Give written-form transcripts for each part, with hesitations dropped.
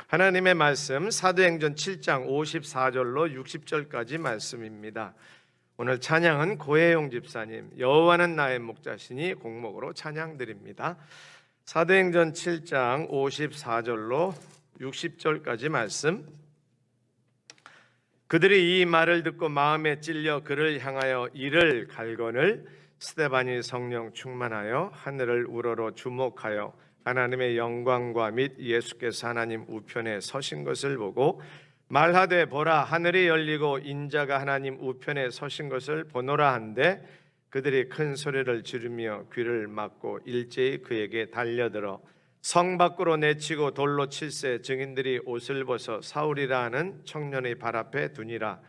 하나님의 말씀 사도행전 7장 54절로 60절까지 말씀입니다. 오늘 찬양은 고혜용 집사님, 여호와는 나의 목자시니 곡목으로 찬양드립니다. 사도행전 7장 54절로 60절까지 말씀. 그들이 이 말을 듣고 마음에 찔려 그를 향하여 이를 갈거늘 스데반이 성령 충만하여 하늘을 우러러 주목하여 하나님의 영광과 및 예수께서 하나님 우편에 서신 것을 보고 말하되 보라 하늘이 열리고 인자가 하나님 우편에 서신 것을 보노라 한데 그들이 큰 소리를 지르며 귀를 막고 일제히 그에게 달려들어 성 밖으로 내치고 돌로 칠세 증인들이 옷을 벗어 사울이라 하는 청년의 발 앞에 두니라.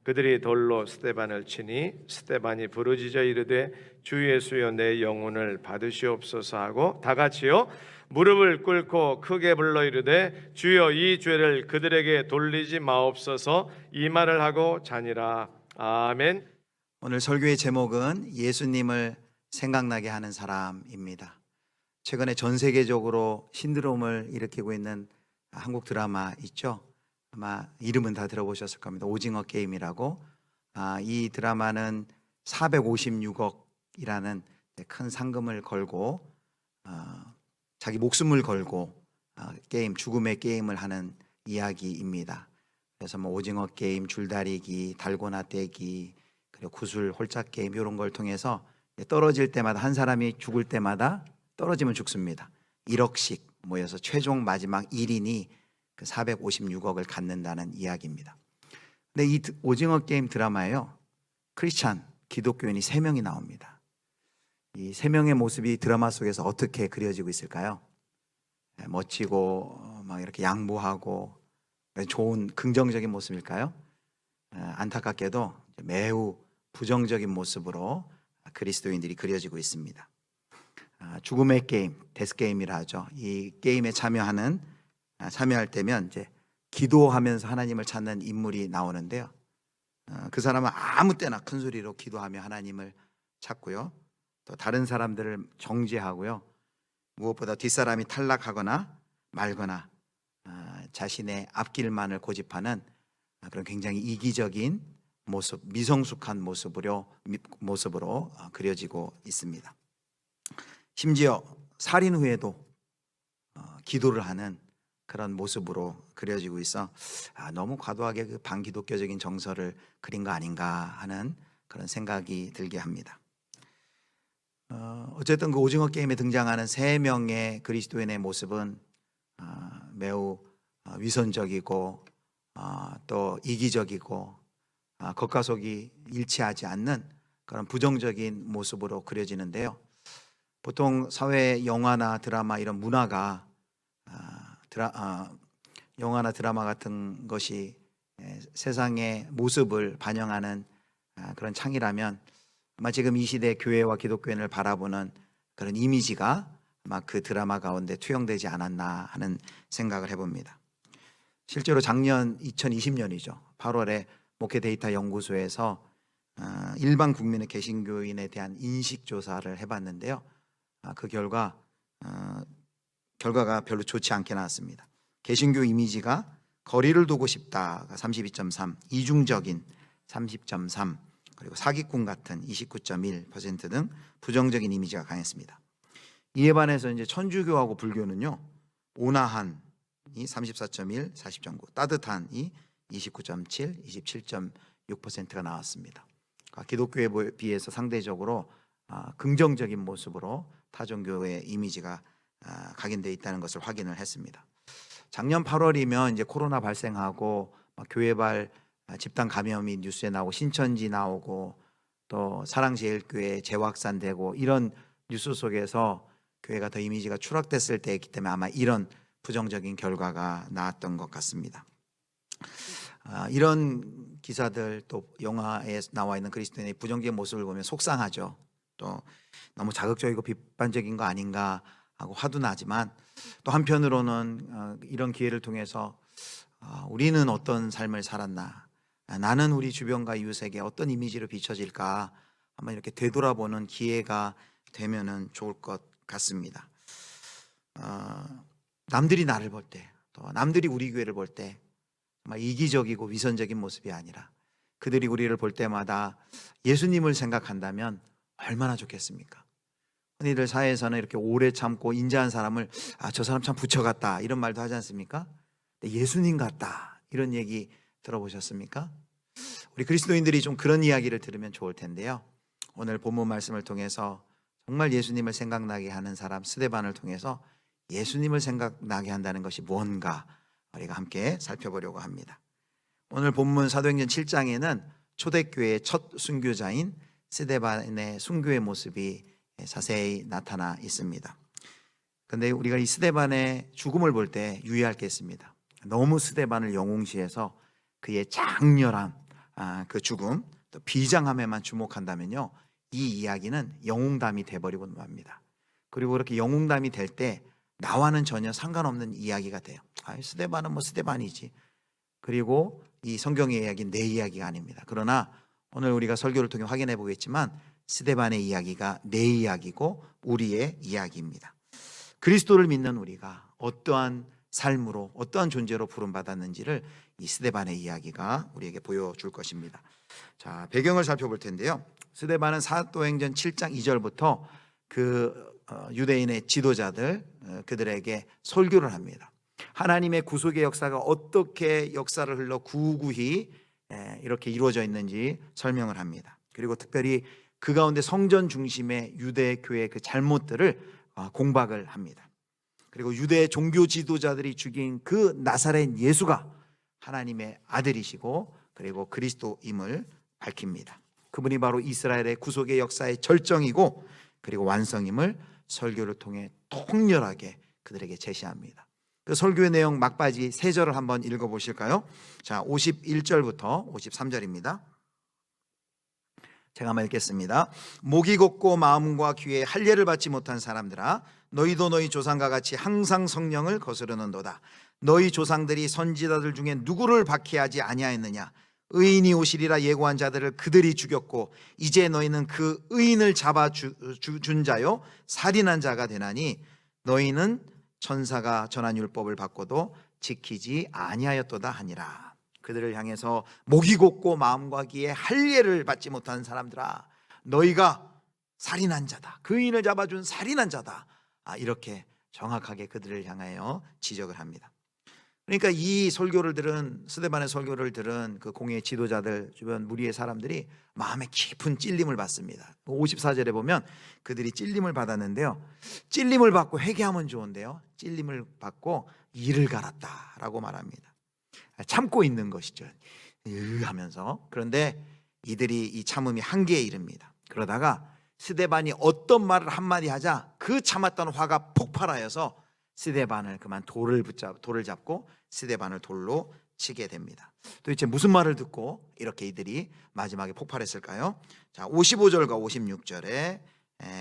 그들이 돌로 스데반을 치니 스데반이 부르짖어 이르되 주 예수여 내 영혼을 받으시옵소서 하고 다 같이요 무릎을 꿇고 크게 불러 이르되 주여 이 죄를 그들에게 돌리지 마옵소서 이 말을 하고 자니라. 아멘. 오늘 설교의 제목은 예수님을 생각나게 하는 사람입니다. 최근에 전 세계적으로 신드롬을 일으키고 있는 한국 드라마 있죠. 아마 이름은 다 들어보셨을 겁니다. 오징어 게임이라고. 이 드라마는 456억이라는 큰 상금을 걸고 자기 목숨을 걸고 게임, 죽음의 게임을 하는 이야기입니다. 그래서 뭐 오징어 게임, 줄다리기, 달고나 떼기, 그리고 구슬, 홀짝 게임 이런 걸 통해서 떨어질 때마다 한 사람이 죽을 때마다 떨어지면 죽습니다. 1억씩 모여서 최종 마지막 1인이 그 456억을 갖는다는 이야기입니다. 근데 이 오징어 게임 드라마에요, 크리스찬 기독교인이 3명이 나옵니다. 이 3명의 모습이 드라마 속에서 어떻게 그려지고 있을까요? 멋지고 막 이렇게 양보하고 좋은 긍정적인 모습일까요? 안타깝게도 매우 부정적인 모습으로 그리스도인들이 그려지고 있습니다. 죽음의 게임, 데스게임이라 하죠. 이 게임에 참여할 때면 이제 기도하면서 하나님을 찾는 인물이 나오는데요. 그 사람은 아무 때나 큰 소리로 기도하며 하나님을 찾고요. 또 다른 사람들을 정죄하고요. 무엇보다 뒷사람이 탈락하거나 말거나 자신의 앞길만을 고집하는 그런 굉장히 이기적인 모습, 미성숙한 모습으로 그려지고 있습니다. 심지어 살인 후에도 기도를 하는 그런 모습으로 그려지고 있어 너무 과도하게 그 반기독교적인 정서를 그린 거 아닌가 하는 그런 생각이 들게 합니다. 어쨌든 그 오징어 게임에 등장하는 3명의 그리스도인의 모습은 매우 위선적이고 또 이기적이고 겉과 속이 일치하지 않는 그런 부정적인 모습으로 그려지는데요. 보통 사회 영화나 드라마 이런 문화가 영화나 드라마 같은 것이 세상의 모습을 반영하는 그런 창이라면 아마 지금 이 시대 교회와 기독교인을 바라보는 그런 이미지가 아마 그 드라마 가운데 투영되지 않았나 하는 생각을 해봅니다. 실제로 작년 2020년이죠. 8월에 목회 데이터 연구소에서 일반 국민의 개신교인에 대한 인식 조사를 해봤는데요. 그 결과가 별로 좋지 않게 나왔습니다. 개신교 이미지가 거리를 두고 싶다가 32.3, 이중적인 30.3, 그리고 사기꾼 같은 29.1% 등 부정적인 이미지가 강했습니다. 이에 반해서 이제 천주교하고 불교는요, 온화한이 34.1, 40.9, 따뜻한이 29.7, 27.6%가 나왔습니다. 기독교에 비해서 상대적으로 긍정적인 모습으로 타종교의 이미지가 각인되어 있다는 것을 확인을 했습니다. 작년 8월이면 이제 코로나 발생하고 교회발 집단 감염이 뉴스에 나오고 신천지 나오고 또 사랑제일교회 재확산되고 이런 뉴스 속에서 교회가 더 이미지가 추락됐을 때이기 때문에 아마 이런 부정적인 결과가 나왔던 것 같습니다. 이런 기사들 또 영화에 나와 있는 그리스도인의 부정적인 모습을 보면 속상하죠. 또 너무 자극적이고 비판적인 거 아닌가 하고 화도 나지만 또 한편으로는 이런 기회를 통해서 우리는 어떤 삶을 살았나, 나는 우리 주변과 이웃에게 어떤 이미지로 비춰질까 한번 이렇게 되돌아보는 기회가 되면은 좋을 것 같습니다. 남들이 나를 볼 때 또 남들이 우리 교회를 볼 때 정말 이기적이고 위선적인 모습이 아니라 그들이 우리를 볼 때마다 예수님을 생각한다면 얼마나 좋겠습니까? 흔히들 사회에서는 이렇게 오래 참고 인자한 사람을 저 사람 참 부처 같다 이런 말도 하지 않습니까? 예수님 같다 이런 얘기 들어보셨습니까? 우리 그리스도인들이 좀 그런 이야기를 들으면 좋을 텐데요. 오늘 본문 말씀을 통해서 정말 예수님을 생각나게 하는 사람 스데반을 통해서 예수님을 생각나게 한다는 것이 뭔가 우리가 함께 살펴보려고 합니다. 오늘 본문 사도행전 7장에는 초대교회의 첫 순교자인 스데반의 순교의 모습이 자세히 나타나 있습니다. 그런데 우리가 이 스데반의 죽음을 볼 때 유의할 게 있습니다. 너무 스데반을 영웅시해서 그의 장렬한 그 죽음, 또 비장함에만 주목한다면요, 이 이야기는 영웅담이 돼버리고 맙니다. 그리고 그렇게 영웅담이 될 때 나와는 전혀 상관없는 이야기가 돼요. 스데반은 뭐 스데반이지. 그리고 이 성경의 이야기는 내 이야기가 아닙니다. 그러나 오늘 우리가 설교를 통해 확인해 보겠지만 스데반의 이야기가 내 이야기고 우리의 이야기입니다. 그리스도를 믿는 우리가 어떠한 삶으로 어떠한 존재로 부름받았는지를 이 스데반의 이야기가 우리에게 보여줄 것입니다. 자, 배경을 살펴볼 텐데요. 스데반은 사도행전 7장 2절부터 그 유대인의 지도자들 그들에게 설교를 합니다. 하나님의 구속의 역사가 어떻게 역사를 흘러 구구히 이렇게 이루어져 있는지 설명을 합니다. 그리고 특별히 그 가운데 성전 중심의 유대 교회의 그 잘못들을 공박을 합니다. 그리고 유대 종교 지도자들이 죽인 그 나사렛 예수가 하나님의 아들이시고 그리고 그리스도임을 밝힙니다. 그분이 바로 이스라엘의 구속의 역사의 절정이고 그리고 완성임을 설교를 통해 통렬하게 그들에게 제시합니다. 그 설교의 내용 막바지 3절을 한번 읽어보실까요? 자, 51절부터 53절입니다. 제가 한번 읽겠습니다. 목이 곱고 마음과 귀에 할례를 받지 못한 사람들아, 너희도 너희 조상과 같이 항상 성령을 거스르는도다. 너희 조상들이 선지자들 중에 누구를 박해하지 아니하였느냐? 의인이 오시리라 예고한 자들을 그들이 죽였고 이제 너희는 그 의인을 잡아 준 자요 살인한 자가 되나니 너희는 천사가 전한 율법을 받고도 지키지 아니하였도다 하니라. 그들을 향해서 목이 곱고 마음과 귀에 할례를 받지 못한 사람들아, 너희가 살인한 자다, 그 의인을 잡아준 살인한 자다, 이렇게 정확하게 그들을 향하여 지적을 합니다. 그러니까 이 설교를 들은 스데반의 설교를 들은 그 공예 지도자들 주변 무리의 사람들이 마음에 깊은 찔림을 받습니다. 54절에 보면 그들이 찔림을 받았는데요, 찔림을 받고 회개하면 좋은데요, 찔림을 받고 이를 갈았다라고 말합니다. 참고 있는 것이죠, 하면서. 그런데 이들이 이 참음이 한계에 이릅니다. 그러다가 스데반이 어떤 말을 한마디 하자 그 참았던 화가 폭발하여서 스데반을 그만 돌을 잡고 스데반을 돌로 치게 됩니다. 도대체 무슨 말을 듣고 이렇게 이들이 마지막에 폭발했을까요? 자, 55절과 56절에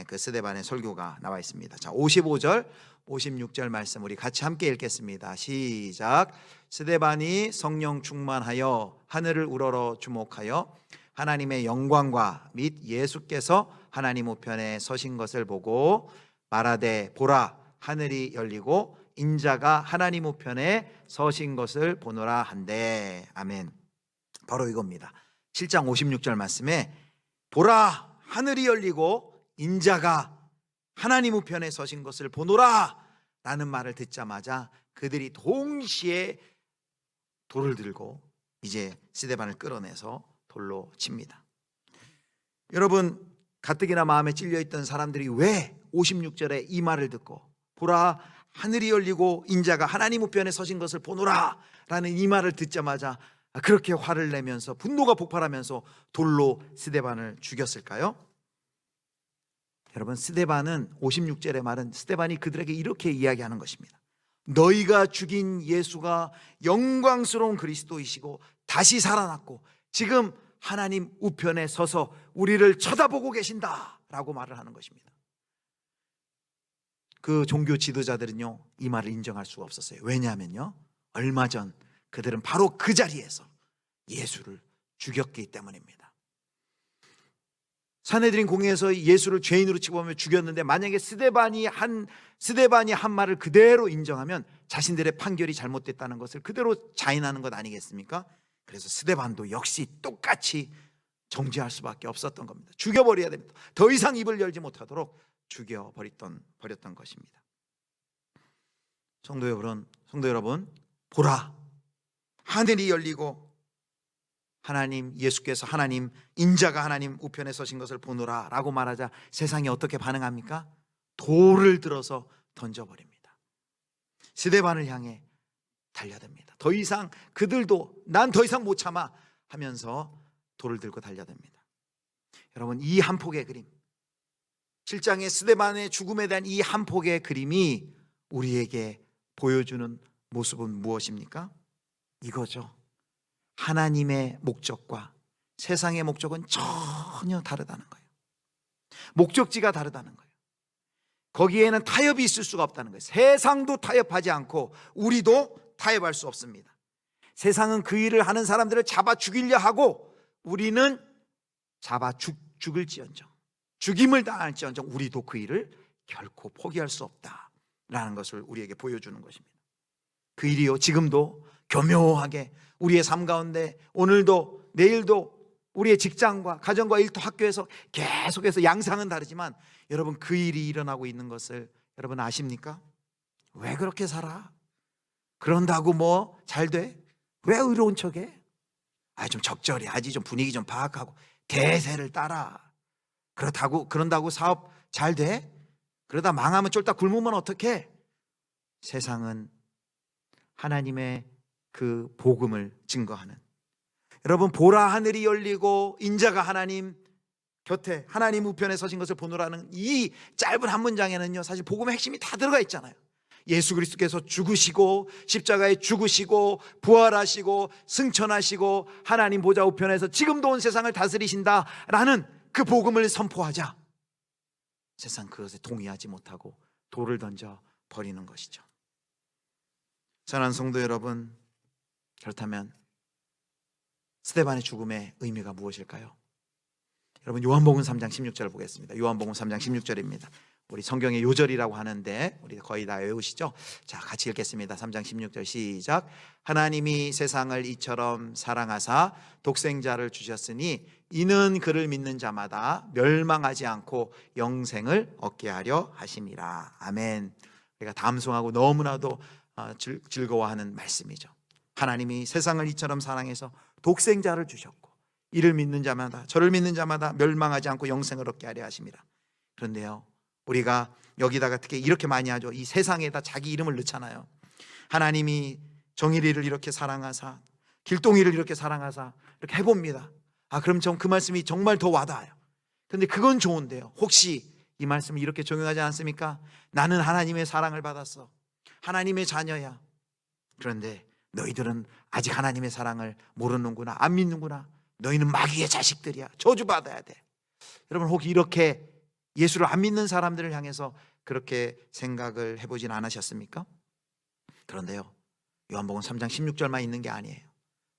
그 스데반의 설교가 나와 있습니다. 자, 55절 56절 말씀 우리 같이 함께 읽겠습니다. 시작. 스데반이 성령 충만하여 하늘을 우러러 주목하여 하나님의 영광과 및 예수께서 하나님 우편에 서신 것을 보고 말하되 보라 하늘이 열리고 인자가 하나님 우편에 서신 것을 보노라 한대. 아멘. 바로 이겁니다. 7장 56절 말씀에 보라 하늘이 열리고 인자가 하나님 우편에 서신 것을 보노라 라는 말을 듣자마자 그들이 동시에 돌을 들고 이제 스데반을 끌어내서 돌로 칩니다. 여러분, 가뜩이나 마음에 찔려있던 사람들이 왜 56절에 이 말을 듣고 보라 하늘이 열리고 인자가 하나님 우편에 서신 것을 보노라 라는 이 말을 듣자마자 그렇게 화를 내면서 분노가 폭발하면서 돌로 스데반을 죽였을까요? 여러분, 스데반은 56절의 말은 스데반이 그들에게 이렇게 이야기하는 것입니다. 너희가 죽인 예수가 영광스러운 그리스도이시고 다시 살아났고 지금 하나님 우편에 서서 우리를 쳐다보고 계신다 라고 말을 하는 것입니다. 그 종교 지도자들은요, 이 말을 인정할 수가 없었어요. 왜냐하면요, 얼마 전 그들은 바로 그 자리에서 예수를 죽였기 때문입니다. 산헤드린 공회에서 예수를 죄인으로 치부하며 죽였는데 만약에 스데반이 한 말을 그대로 인정하면 자신들의 판결이 잘못됐다는 것을 그대로 자인하는 것 아니겠습니까? 그래서 스데반도 역시 똑같이 정죄할 수밖에 없었던 겁니다. 죽여버려야 됩니다. 더 이상 입을 열지 못하도록 죽여버렸던 것입니다. 성도 여러분, 보라, 하늘이 열리고 예수께서 하나님, 인자가 하나님 우편에 서신 것을 보노라 라고 말하자 세상이 어떻게 반응합니까? 돌을 들어서 던져버립니다. 스데반을 향해 달려듭니다. 더 이상 그들도 난 더 이상 못 참아 하면서 돌을 들고 달려듭니다. 여러분, 이 한 폭의 그림, 7장의 스데반의 죽음에 대한 이 한 폭의 그림이 우리에게 보여주는 모습은 무엇입니까? 이거죠. 하나님의 목적과 세상의 목적은 전혀 다르다는 거예요. 목적지가 다르다는 거예요. 거기에는 타협이 있을 수가 없다는 거예요. 세상도 타협하지 않고 우리도 타협할 수 없습니다. 세상은 그 일을 하는 사람들을 잡아 죽이려 하고 우리는 잡아 죽을지언정, 죽임을 당할지언정 우리도 그 일을 결코 포기할 수 없다라는 것을 우리에게 보여주는 것입니다. 그 일이요, 지금도 교묘하게 우리의 삶 가운데 오늘도 내일도 우리의 직장과 가정과 일터 학교에서 계속해서 양상은 다르지만 여러분, 그 일이 일어나고 있는 것을 여러분 아십니까? 왜 그렇게 살아? 그런다고 뭐 잘 돼? 왜 의로운 척해? 좀 적절히 하지, 좀 분위기 좀 파악하고 대세를 따라. 그런다고 사업 잘 돼? 그러다 망하면 쫄딱 굶으면 어떡해? 세상은 하나님의 그 복음을 증거하는, 여러분, 보라 하늘이 열리고 인자가 하나님 곁에 하나님 우편에 서신 것을 보노라는 이 짧은 한 문장에는요 사실 복음의 핵심이 다 들어가 있잖아요. 예수 그리스도께서 죽으시고 십자가에 죽으시고 부활하시고 승천하시고 하나님 보좌 우편에서 지금도 온 세상을 다스리신다라는 그 복음을 선포하자 세상 그것에 동의하지 못하고 돌을 던져 버리는 것이죠. 사랑하는 성도 여러분, 그렇다면 스데반의 죽음의 의미가 무엇일까요? 여러분, 요한복음 3장 16절을 보겠습니다. 요한복음 3장 16절입니다. 우리 성경의 요절이라고 하는데 우리 거의 다 외우시죠? 자, 같이 읽겠습니다. 3장 16절 시작. 하나님이 세상을 이처럼 사랑하사 독생자를 주셨으니 이는 그를 믿는 자마다 멸망하지 않고 영생을 얻게 하려 하심이라. 아멘. 우리가 담송하고 너무나도 즐거워하는 말씀이죠. 하나님이 세상을 이처럼 사랑해서 독생자를 주셨고 이를 믿는 자마다, 저를 믿는 자마다 멸망하지 않고 영생을 얻게 하려 하심이라. 그런데요, 우리가 여기다가 특히 이렇게 많이 하죠. 이 세상에다 자기 이름을 넣잖아요. 하나님이 정의리를 이렇게 사랑하사, 길동이를 이렇게 사랑하사, 이렇게 해봅니다. 그럼 전 그 말씀이 정말 더 와닿아요. 근데 그건 좋은데요, 혹시 이 말씀을 이렇게 적용하지 않습니까? 나는 하나님의 사랑을 받았어, 하나님의 자녀야. 그런데 너희들은 아직 하나님의 사랑을 모르는구나, 안 믿는구나, 너희는 마귀의 자식들이야, 저주받아야 돼. 여러분, 혹시 이렇게 예수를 안 믿는 사람들을 향해서 그렇게 생각을 해보진 않으셨습니까? 그런데요, 요한복음 3장 16절만 있는 게 아니에요.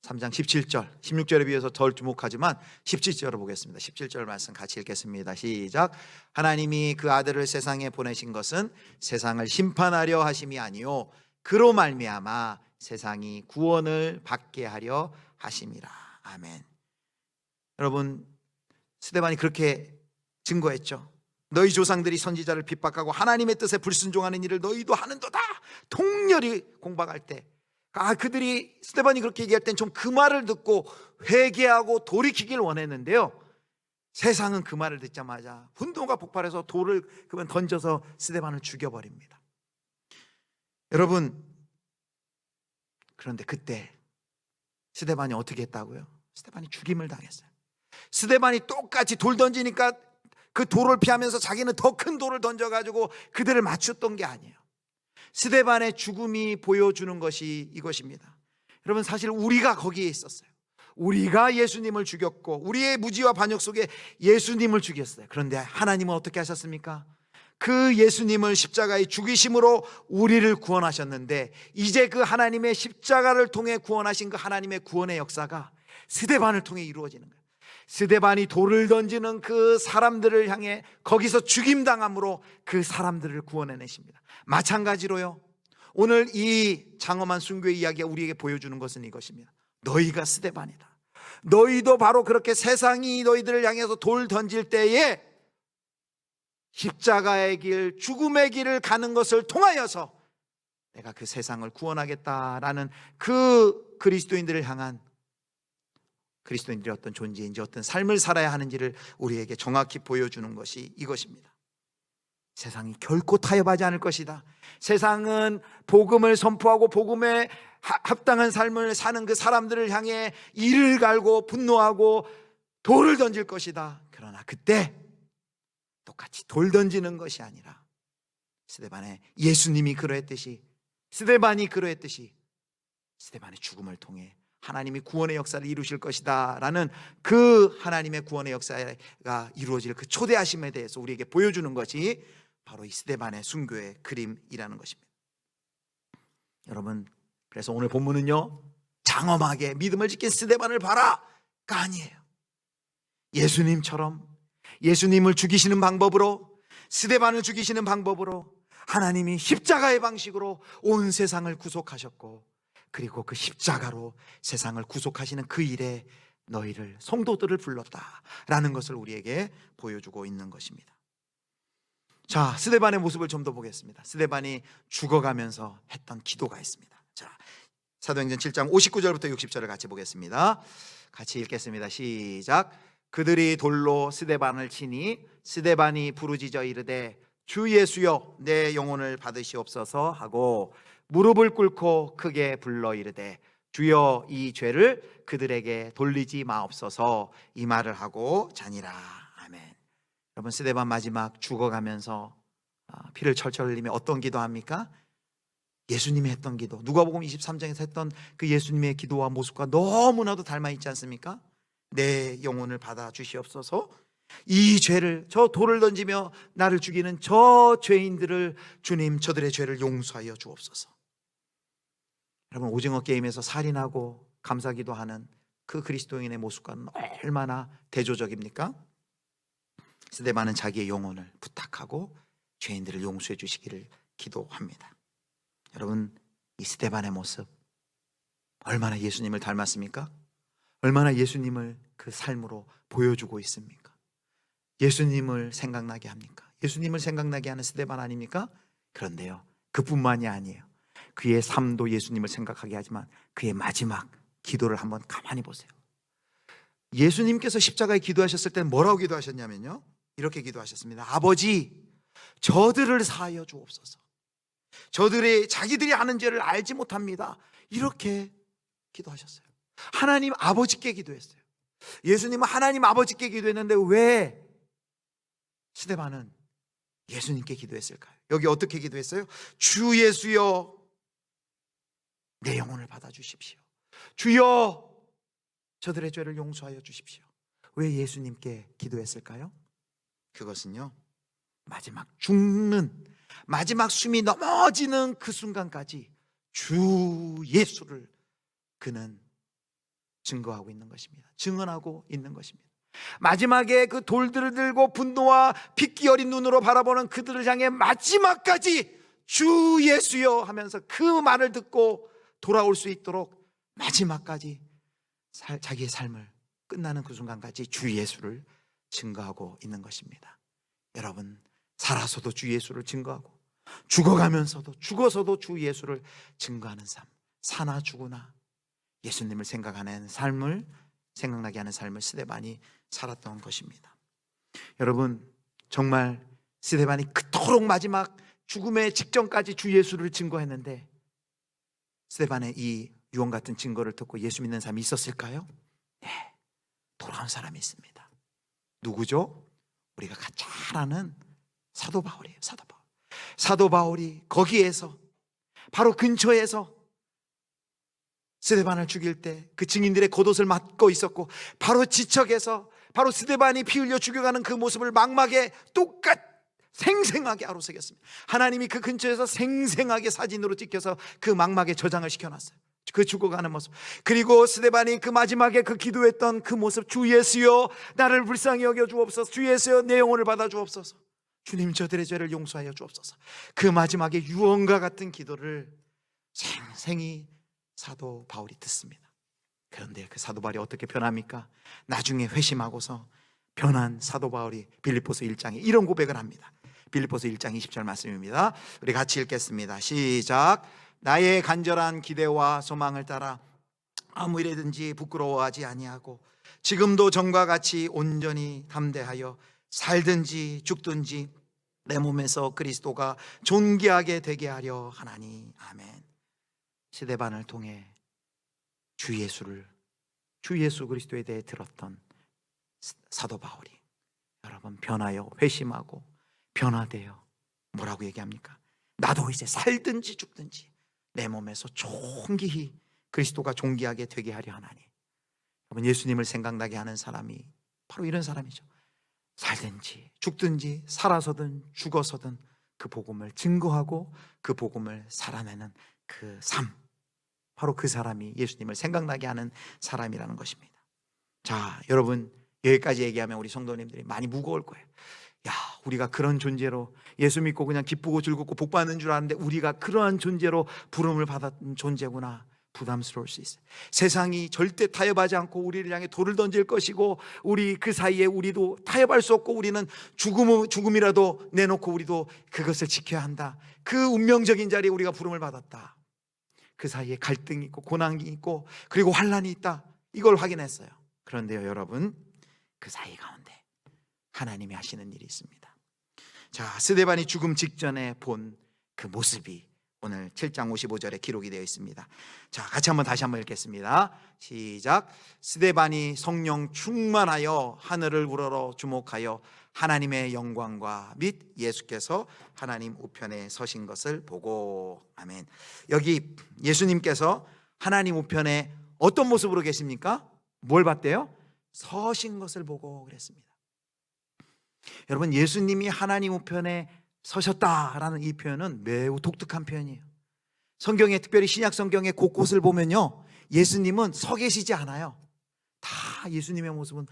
3장 17절, 16절에 비해서 덜 주목하지만 17절을 보겠습니다. 17절 말씀 같이 읽겠습니다. 시작. 하나님이 그 아들을 세상에 보내신 것은 세상을 심판하려 하심이 아니요 그로 말미암아 세상이 구원을 받게 하려 하심이라. 아멘. 여러분, 스데반이 그렇게 증거했죠. 너희 조상들이 선지자를 핍박하고 하나님의 뜻에 불순종하는 일을 너희도 하는도다. 통렬히 공박할 때 그들이 스데반이 그렇게 얘기할 땐 좀 그 말을 듣고 회개하고 돌이키길 원했는데요, 세상은 그 말을 듣자마자 분노가 폭발해서 돌을 그만 던져서 스데반을 죽여버립니다. 여러분, 그런데 그때 스데반이 어떻게 했다고요? 스데반이 죽임을 당했어요. 스데반이 똑같이 돌 던지니까 그 돌을 피하면서 자기는 더 큰 돌을 던져가지고 그들을 맞췄던 게 아니에요. 스데반의 죽음이 보여주는 것이 이것입니다. 여러분, 사실 우리가 거기에 있었어요. 우리가 예수님을 죽였고 우리의 무지와 반역 속에 예수님을 죽였어요. 그런데 하나님은 어떻게 하셨습니까? 그 예수님을 십자가에 죽이심으로 우리를 구원하셨는데 이제 그 하나님의 십자가를 통해 구원하신 그 하나님의 구원의 역사가 스데반을 통해 이루어지는 거예요. 스데반이 돌을 던지는 그 사람들을 향해 거기서 죽임당함으로 그 사람들을 구원해내십니다. 마찬가지로요, 오늘 이 장엄한 순교의 이야기가 우리에게 보여주는 것은 이것입니다. 너희가 스데반이다. 너희도 바로 그렇게 세상이 너희들을 향해서 돌 던질 때에 십자가의 길, 죽음의 길을 가는 것을 통하여서 내가 그 세상을 구원하겠다라는 그 그리스도인들을 향한, 그리스도인들이 어떤 존재인지 어떤 삶을 살아야 하는지를 우리에게 정확히 보여주는 것이 이것입니다. 세상이 결코 타협하지 않을 것이다. 세상은 복음을 선포하고 복음에 합당한 삶을 사는 그 사람들을 향해 이를 갈고 분노하고 돌을 던질 것이다. 그러나 그때 똑같이 돌 던지는 것이 아니라 스데반의 예수님이 그러했듯이, 스데반이 그러했듯이 스데반의 죽음을 통해 하나님이 구원의 역사를 이루실 것이다 라는 그 하나님의 구원의 역사가 이루어질 그 초대하심에 대해서 우리에게 보여주는 것이 바로 이 스데반의 순교의 그림이라는 것입니다. 여러분, 그래서 오늘 본문은요, 장엄하게 믿음을 지킨 스데반을 봐라가 아니에요. 예수님처럼 예수님을 죽이시는 방법으로, 스데반을 죽이시는 방법으로 하나님이 십자가의 방식으로 온 세상을 구속하셨고, 그리고 그 십자가로 세상을 구속하시는 그 일에 너희를, 성도들을 불렀다라는 것을 우리에게 보여주고 있는 것입니다. 자, 스데반의 모습을 좀 더 보겠습니다. 스데반이 죽어가면서 했던 기도가 있습니다. 자, 사도행전 7장 59절부터 60절을 같이 보겠습니다. 같이 읽겠습니다. 시작. 그들이 돌로 스데반을 치니 스데반이 부르짖어 이르되 주 예수여 내 영혼을 받으시옵소서 하고 무릎을 꿇고 크게 불러 이르되 주여 이 죄를 그들에게 돌리지 마옵소서, 이 말을 하고 자니라. 아멘. 여러분, 스데반 마지막 죽어가면서 피를 철철 흘리며 어떤 기도합니까? 예수님이 했던 기도, 누가복음 23장에서 했던 그 예수님의 기도와 모습과 너무나도 닮아 있지 않습니까? 내 영혼을 받아 주시옵소서, 이 죄를, 저 돌을 던지며 나를 죽이는 저 죄인들을 주님, 저들의 죄를 용서하여 주옵소서. 여러분, 오징어 게임에서 살인하고 감사기도하는 그 그리스도인의 모습과 얼마나 대조적입니까? 스데반은 자기의 영혼을 부탁하고 죄인들을 용서해 주시기를 기도합니다. 여러분, 이 스데반의 모습 얼마나 예수님을 닮았습니까? 얼마나 예수님을 그 삶으로 보여주고 있습니까? 예수님을 생각나게 합니까? 예수님을 생각나게 하는 스데반 아닙니까? 그런데요, 그뿐만이 아니에요. 그의 삶도 예수님을 생각하게 하지만 그의 마지막 기도를 한번 가만히 보세요. 예수님께서 십자가에 기도하셨을 때는 뭐라고 기도하셨냐면요, 이렇게 기도하셨습니다. 아버지, 저들을 사하여 주옵소서. 저들이 자기들이 하는 죄를 알지 못합니다. 이렇게 기도하셨어요. 하나님 아버지께 기도했어요. 예수님은 하나님 아버지께 기도했는데 왜 스데반은 예수님께 기도했을까요? 여기 어떻게 기도했어요? 주 예수여 내 영혼을 받아주십시오. 주여 저들의 죄를 용서하여 주십시오. 왜 예수님께 기도했을까요? 그것은요, 마지막 죽는, 마지막 숨이 넘어지는 그 순간까지 주 예수를 그는 증거하고 있는 것입니다. 증언하고 있는 것입니다. 마지막에 그 돌들을 들고 분노와 핏기 어린 눈으로 바라보는 그들을 향해 마지막까지 주 예수여 하면서 그 말을 듣고 돌아올 수 있도록 마지막까지 자기의 삶을 끝나는 그 순간까지 주 예수를 증거하고 있는 것입니다. 여러분, 살아서도 주 예수를 증거하고 죽어가면서도, 죽어서도 주 예수를 증거하는 삶, 사나 죽으나 예수님을 생각하는 삶을, 생각나게 하는 삶을 스데반이 살았던 것입니다. 여러분, 정말 스데반이 그토록 마지막 죽음의 직전까지 주 예수를 증거했는데 스데반의 이 유언 같은 증거를 듣고 예수 믿는 사람이 있었을까요? 네, 돌아온 사람이 있습니다. 누구죠? 우리가 잘 아는 사도 바울이에요. 사도 바울. 사도 바울이 거기에서, 바로 근처에서 스데반을 죽일 때 그 증인들의 겉옷을 맡고 있었고, 바로 지척에서 바로 스데반이 피 흘려 죽여가는 그 모습을 망막에 생생하게 아로새겼습니다. 하나님이 그 근처에서 생생하게 사진으로 찍혀서 그 망막에 저장을 시켜놨어요. 그 죽어가는 모습, 그리고 스데반이 그 마지막에 그 기도했던 그 모습, 주 예수여 나를 불쌍히 여겨 주옵소서, 주 예수여 내 영혼을 받아 주옵소서, 주님 저들의 죄를 용서하여 주옵소서. 그 마지막에 유언과 같은 기도를 생생히 사도 바울이 듣습니다. 그런데 그 사도 바울이 어떻게 변합니까? 나중에 회심하고서 변한 사도 바울이 빌립보서 1장에 이런 고백을 합니다. 빌립보서 1장 20절 말씀입니다. 우리 같이 읽겠습니다. 시작. 나의 간절한 기대와 소망을 따라 아무 일에든지 부끄러워하지 아니하고 지금도 전과 같이 온전히 담대하여 살든지 죽든지 내 몸에서 그리스도가 존귀하게 되게 하려 하나니. 아멘. 스데반을 통해 주 예수 그리스도에 대해 들었던 사도 바울이 여러분 변하여 회심하고 변화되어 뭐라고 얘기합니까? 나도 이제 살든지 죽든지 내 몸에서 존귀히 그리스도가 존귀하게 되게 하려 하나니. 여러분 예수님을 생각나게 하는 사람이 바로 이런 사람이죠. 살든지 죽든지 살아서든 죽어서든 그 복음을 증거하고 그 복음을 살아내는 그 삶, 바로 그 사람이 예수님을 생각나게 하는 사람이라는 것입니다. 자, 여러분 여기까지 얘기하면 우리 성도님들이 많이 무거울 거예요. 야, 우리가 그런 존재로 예수 믿고 그냥 기쁘고 즐겁고 복 받는 줄 아는데 우리가 그러한 존재로 부름을 받았던 존재구나. 부담스러울 수 있어요. 세상이 절대 타협하지 않고 우리를 향해 돌을 던질 것이고 우리 그 사이에 우리도 타협할 수 없고 우리는 죽음이라도 내놓고 우리도 그것을 지켜야 한다. 그 운명적인 자리에 우리가 부름을 받았다. 그 사이에 갈등이 있고 고난이 있고 그리고 환난이 있다. 이걸 확인했어요. 그런데요 여러분, 그 사이 가운데 하나님이 하시는 일이 있습니다. 자, 스데반이 죽음 직전에 본 그 모습이 오늘 7장 55절에 기록이 되어 있습니다. 자, 같이 다시 한번 읽겠습니다. 시작. 스데반이 성령 충만하여 하늘을 우러러 주목하여 하나님의 영광과 및 예수께서 하나님 우편에 서신 것을 보고. 아멘. 여기 예수님께서 하나님 우편에 어떤 모습으로 계십니까? 뭘 봤대요? 서신 것을 보고 그랬습니다. 여러분 예수님이 하나님 우편에 서셨다라는 이 표현은 매우 독특한 표현이에요. 성경에 특별히 신약 성경의 곳곳을 보면요 예수님은 서 계시지 않아요. 다 예수님의 모습은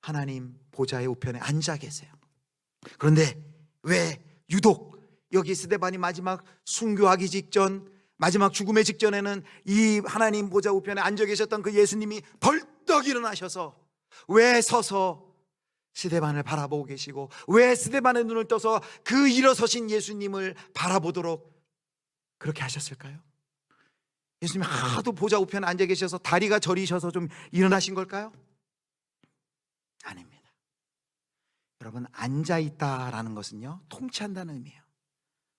하나님 보좌의 우편에 앉아 계세요. 그런데 왜 유독 여기 스데반이 마지막 순교하기 직전, 마지막 죽음의 직전에는 이 하나님 보좌 우편에 앉아 계셨던 그 예수님이 벌떡 일어나셔서 왜 서서 스데반을 바라보고 계시고 왜 스데반의 눈을 떠서 그 일어서신 예수님을 바라보도록 그렇게 하셨을까요? 예수님이 하도 보좌 우편에 앉아 계셔서 다리가 저리셔서 좀 일어나신 걸까요? 아닙니다. 여러분 앉아있다라는 것은요 통치한다는 의미예요.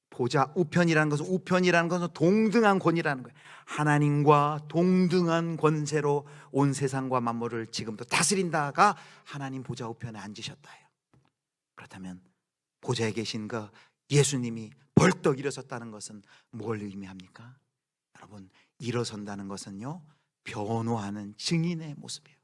보좌 우편이라는 것은 동등한 권위라는 거예요. 하나님과 동등한 권세로 온 세상과 만물을 지금도 다스린다가 하나님 보좌 우편에 앉으셨다예요. 그렇다면 보좌에 계신 그 예수님이 벌떡 일어섰다는 것은 뭘 의미합니까? 여러분 일어선다는 것은요 변호하는 증인의 모습이에요.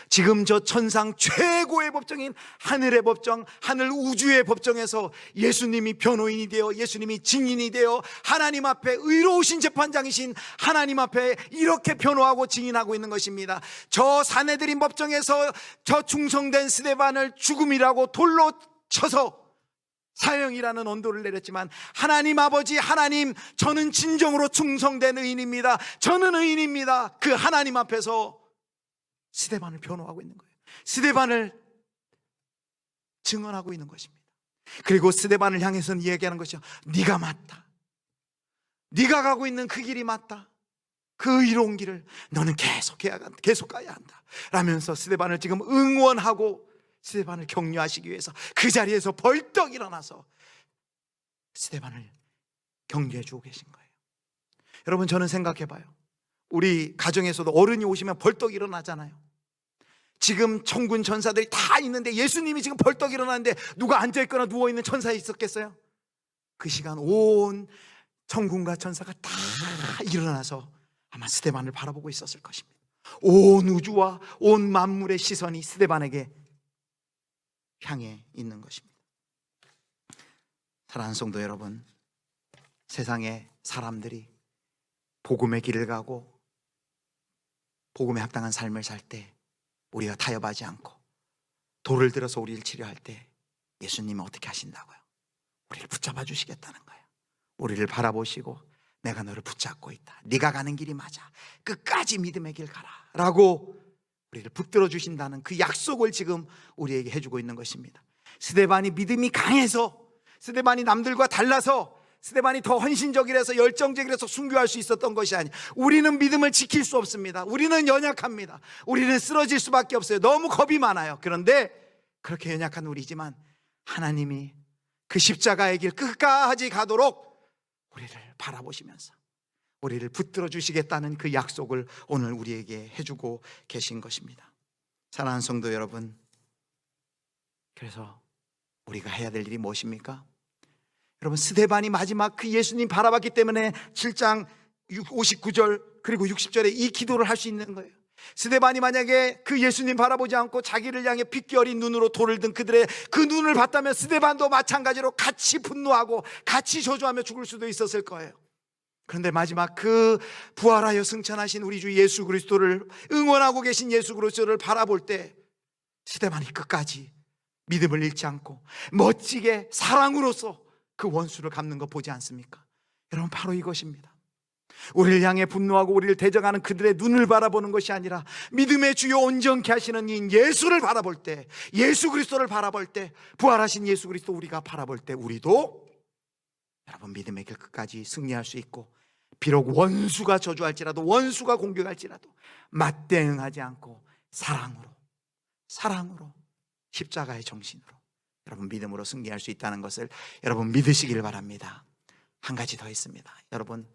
지금 저 천상 최고의 법정인 하늘의 법정, 하늘 우주의 법정에서 예수님이 변호인이 되어 예수님이 증인이 되어 하나님 앞에 의로우신 재판장이신 하나님 앞에 이렇게 변호하고 증인하고 있는 것입니다. 저 사내들인 법정에서 저 충성된 스데반을 죽음이라고 돌로 쳐서 사형이라는 언도를 내렸지만 하나님 아버지, 하나님 저는 진정으로 충성된 의인입니다. 저는 의인입니다. 그 하나님 앞에서 스데반을 변호하고 있는 거예요. 스데반을 증언하고 있는 것입니다. 그리고 스데반을 향해서는 이야기하는 것이요 네가 맞다. 네가 가고 있는 그 길이 맞다. 그 의로운 길을 너는 계속 가야 한다 라면서 스데반을 지금 응원하고 스데반을 격려하시기 위해서 그 자리에서 벌떡 일어나서 스데반을 격려해 주고 계신 거예요. 여러분 저는 생각해 봐요. 우리 가정에서도 어른이 오시면 벌떡 일어나잖아요. 지금 천군 천사들이 다 있는데 예수님이 지금 벌떡 일어나는데 누가 앉아있거나 누워있는 천사에 있었겠어요? 그 시간 온 천군과 천사가 다 일어나서 아마 스데반을 바라보고 있었을 것입니다. 온 우주와 온 만물의 시선이 스데반에게 향해 있는 것입니다. 사랑하는 성도 여러분, 세상의 사람들이 복음의 길을 가고 복음에 합당한 삶을 살 때 우리가 타협하지 않고 돌을 들어서 우리를 치료할 때 예수님은 어떻게 하신다고요? 우리를 붙잡아 주시겠다는 거예요. 우리를 바라보시고 내가 너를 붙잡고 있다. 네가 가는 길이 맞아. 끝까지 믿음의 길 가라 라고 우리를 붙들어 주신다는 그 약속을 지금 우리에게 해주고 있는 것입니다. 스데반이 믿음이 강해서, 스데반이 남들과 달라서, 스데반이 더 헌신적이라서 열정적이라서 순교할 수 있었던 것이 아니에요. 우리는 믿음을 지킬 수 없습니다. 우리는 연약합니다. 우리는 쓰러질 수밖에 없어요. 너무 겁이 많아요. 그런데 그렇게 연약한 우리지만 하나님이 그 십자가의 길 끝까지 가도록 우리를 바라보시면서 우리를 붙들어 주시겠다는 그 약속을 오늘 우리에게 해주고 계신 것입니다. 사랑하는 성도 여러분, 그래서 우리가 해야 될 일이 무엇입니까? 여러분, 스데반이 마지막 그 예수님 바라봤기 때문에 7장 59절 그리고 60절에 이 기도를 할 수 있는 거예요. 스데반이 만약에 그 예수님 바라보지 않고 자기를 향해 핏기 어린 눈으로 돌을 든 그들의 그 눈을 봤다면 스데반도 마찬가지로 같이 분노하고 같이 저주하며 죽을 수도 있었을 거예요. 그런데 마지막 그 부활하여 승천하신 우리 주 예수 그리스도를 응원하고 계신 예수 그리스도를 바라볼 때 스데반이 끝까지 믿음을 잃지 않고 멋지게 사랑으로서 그 원수를 갚는 거 보지 않습니까? 여러분, 바로 이것입니다. 우리를 향해 분노하고 우리를 대적하는 그들의 눈을 바라보는 것이 아니라 믿음의 주요 온전케 하시는 이 예수를 바라볼 때, 예수 그리스도를 바라볼 때, 부활하신 예수 그리스도 우리가 바라볼 때 우리도 여러분 믿음의 길 끝까지 승리할 수 있고, 비록 원수가 저주할지라도 원수가 공격할지라도 맞대응하지 않고 사랑으로 십자가의 정신으로 여러분 믿음으로 승리할 수 있다는 것을 여러분 믿으시길 바랍니다. 한 가지 더 있습니다. 여러분,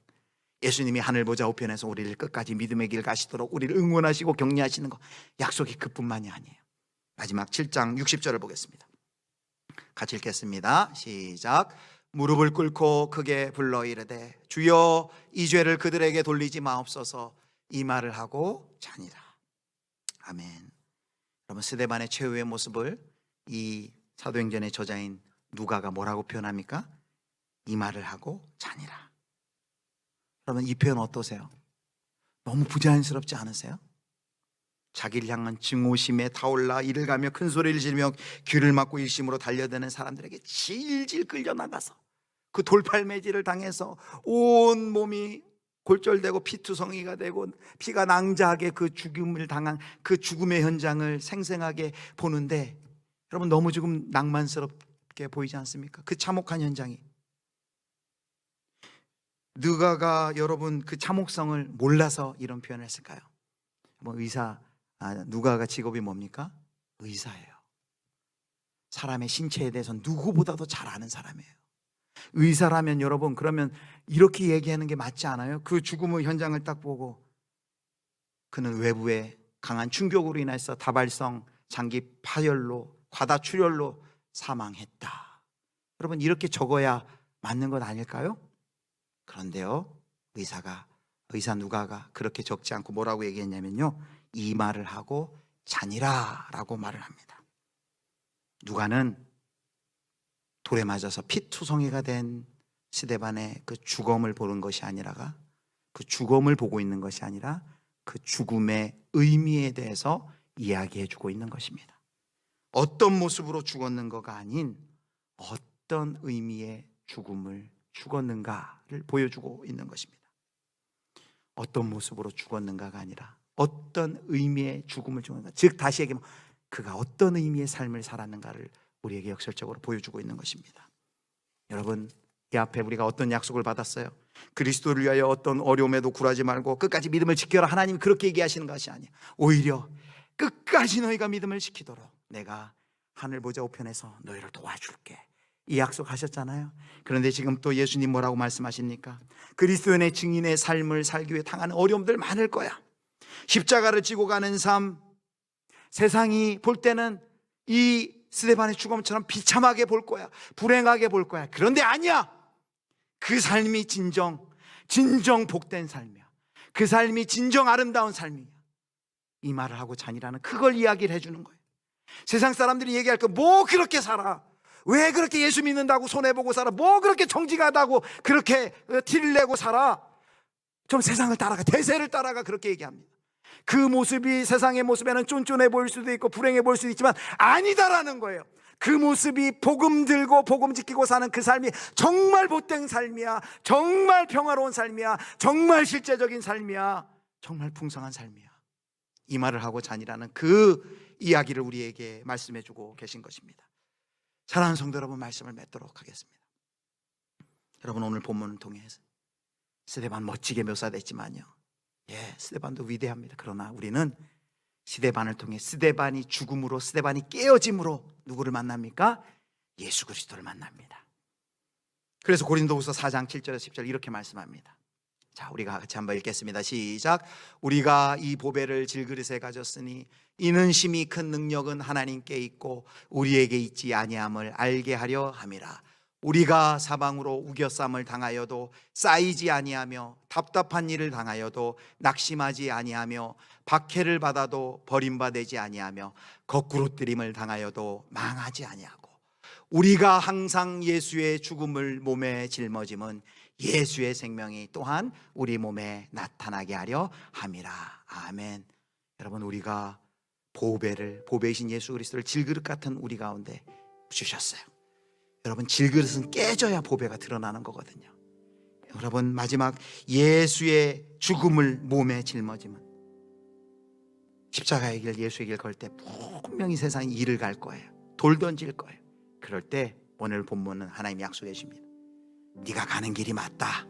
예수님이 하늘 보좌 우편에서 우리를 끝까지 믿음의 길 가시도록 우리를 응원하시고 격려하시는 거, 약속이 그뿐만이 아니에요. 마지막 7장 60절을 보겠습니다. 같이 읽겠습니다. 시작. 무릎을 꿇고 크게 불러 이르되 주여 이 죄를 그들에게 돌리지 마옵소서, 이 말을 하고 자니라. 아멘. 여러분, 스데반의 최후의 모습을 이 사도행전의 저자인 누가가 뭐라고 표현합니까? 이 말을 하고 자니라. 여러분, 이 표현 어떠세요? 너무 부자연스럽지 않으세요? 자기를 향한 증오심에 타올라 이를 가며 큰 소리를 지르며 귀를 막고 일심으로 달려드는 사람들에게 질질 끌려나가서 그 돌팔매질을 당해서 온 몸이 골절되고 피투성이가 되고 피가 낭자하게 그 죽음을 당한 그 죽음의 현장을 생생하게 보는데, 여러분 너무 조금 낭만스럽게 보이지 않습니까? 그 참혹한 현장이. 누가가 여러분 그 참혹성을 몰라서 이런 표현을 했을까요? 누가가 직업이 뭡니까? 의사예요. 사람의 신체에 대해서 누구보다도 잘 아는 사람이에요. 의사라면 여러분, 그러면 이렇게 얘기하는 게 맞지 않아요? 그 죽음의 현장을 딱 보고 그는 외부에 강한 충격으로 인해서 다발성 장기 파열로 과다출혈로 사망했다. 여러분, 이렇게 적어야 맞는 것 아닐까요? 그런데요, 의사 누가가 그렇게 적지 않고 뭐라고 얘기했냐면요, 이 말을 하고 자니라 라고 말을 합니다. 누가는 돌에 맞아서 피투성이가 된 스데반의 그 죽음을 보는 것이 아니라가, 그 죽음을 보고 있는 것이 아니라 그 죽음의 의미에 대해서 이야기해 주고 있는 것입니다. 어떤 모습으로 죽었는가가 아닌 어떤 의미의 죽음을 죽었는가를 보여주고 있는 것입니다. 어떤 모습으로 죽었는가가 아니라 어떤 의미의 죽음을 죽었는가, 즉 다시 얘기하면 그가 어떤 의미의 삶을 살았는가를 우리에게 역설적으로 보여주고 있는 것입니다. 여러분, 이 앞에 우리가 어떤 약속을 받았어요? 그리스도를 위하여 어떤 어려움에도 굴하지 말고 끝까지 믿음을 지켜라. 하나님 그렇게 얘기하시는 것이 아니에요. 오히려 끝까지 너희가 믿음을 지키도록 내가 하늘 보좌 우편에서 너희를 도와줄게, 이 약속하셨잖아요. 그런데 지금 또 예수님 뭐라고 말씀하십니까? 그리스도인의 증인의 삶을 살기 위해 당하는 어려움들 많을 거야. 십자가를 지고 가는 삶, 세상이 볼 때는 이 스데반의 죽음처럼 비참하게 볼 거야, 불행하게 볼 거야. 그런데 아니야. 그 삶이 진정 복된 삶이야. 그 삶이 진정 아름다운 삶이야. 이 말을 하고 자니라는 그걸 이야기를 해주는 거예요. 세상 사람들이 얘기할 거, 뭐 그렇게 살아? 왜 그렇게 예수 믿는다고 손해보고 살아? 뭐 그렇게 정직하다고 그렇게 티를 내고 살아? 좀 세상을 따라가, 대세를 따라가, 그렇게 얘기합니다. 그 모습이 세상의 모습에는 쫀쫀해 보일 수도 있고 불행해 보일 수도 있지만 아니다라는 거예요. 그 모습이 복음 들고 복음 지키고 사는 그 삶이 정말 못된 삶이야, 정말 평화로운 삶이야, 정말 실제적인 삶이야, 정말 풍성한 삶이야. 이 말을 하고자 하니라는 그 이야기를 우리에게 말씀해 주고 계신 것입니다. 사랑하는 성도 여러분, 말씀을 맺도록 하겠습니다. 여러분, 오늘 본문을 통해서 스데반 멋지게 묘사됐지만요, 스데반도 위대합니다. 그러나 우리는 스데반을 통해 스데반이 죽음으로, 스데반이 깨어짐으로 누구를 만납니까? 예수 그리스도를 만납니다. 그래서 고린도후서 4장 7절에서 10절 이렇게 말씀합니다. 자, 우리가 같이 한번 읽겠습니다. 시작. 우리가 이 보배를 질그릇에 가졌으니 이는 심히 큰 능력은 하나님께 있고 우리에게 있지 아니함을 알게 하려 함이라. 우리가 사방으로 우겨쌈을 당하여도 쌓이지 아니하며 답답한 일을 당하여도 낙심하지 아니하며 박해를 받아도 버림받지 아니하며 거꾸로 뜨림을 당하여도 망하지 아니하고 우리가 항상 예수의 죽음을 몸에 짊어짐은 예수의 생명이 또한 우리 몸에 나타나게 하려 함이라. 아멘. 여러분, 우리가 보배이신 예수 그리스도를 질그릇 같은 우리 가운데 주셨어요. 여러분, 질그릇은 깨져야 보배가 드러나는 거거든요. 여러분, 마지막 예수의 죽음을 몸에 짊어지면 십자가의 길, 예수의 길 걸 때 분명히 세상이 이를 갈 거예요. 돌 던질 거예요. 그럴 때 오늘 본문은 하나님이 약속해 주십니다. 네가 가는 길이 맞다.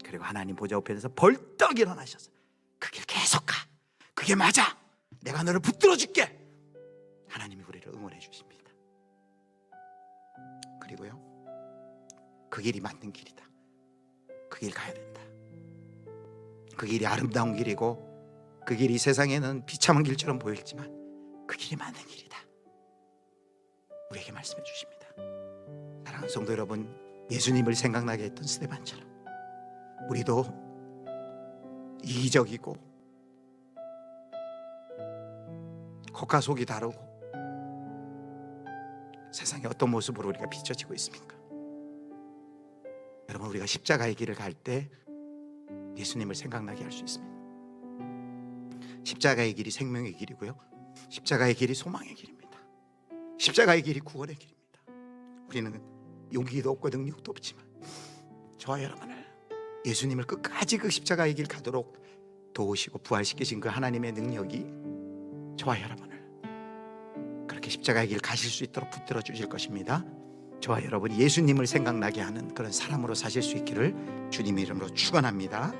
그리고 하나님 보좌 우편에서 벌떡 일어나셔서 그 길 계속 가. 그게 맞아. 내가 너를 붙들어 줄게. 하나님이 우리를 응원해 주십니다. 그리고요, 그 길이 맞는 길이다. 그 길 가야 된다. 그 길이 아름다운 길이고 그 길이 세상에는 비참한 길처럼 보일지만 그 길이 맞는 길이다. 우리에게 말씀해 주십니다. 사랑하는 성도 여러분, 예수님을 생각나게 했던 스데반처럼 우리도 이기적이고 겉과 속이 다르고 세상에 어떤 모습으로 우리가 비춰지고 있습니까? 여러분, 우리가 십자가의 길을 갈 때 예수님을 생각나게 할 수 있습니다. 십자가의 길이 생명의 길이고요, 십자가의 길이 소망의 길입니다. 십자가의 길이 구원의 길입니다. 우리는 용기도 없고 능력도 없지만 저와 여러분을 예수님을 끝까지 그 십자가의 길 가도록 도우시고 부활시키신 그 하나님의 능력이 저와 여러분을 그렇게 십자가의 길 가실 수 있도록 붙들어 주실 것입니다. 저와 여러분이 예수님을 생각나게 하는 그런 사람으로 사실 수 있기를 주님의 이름으로 축원합니다.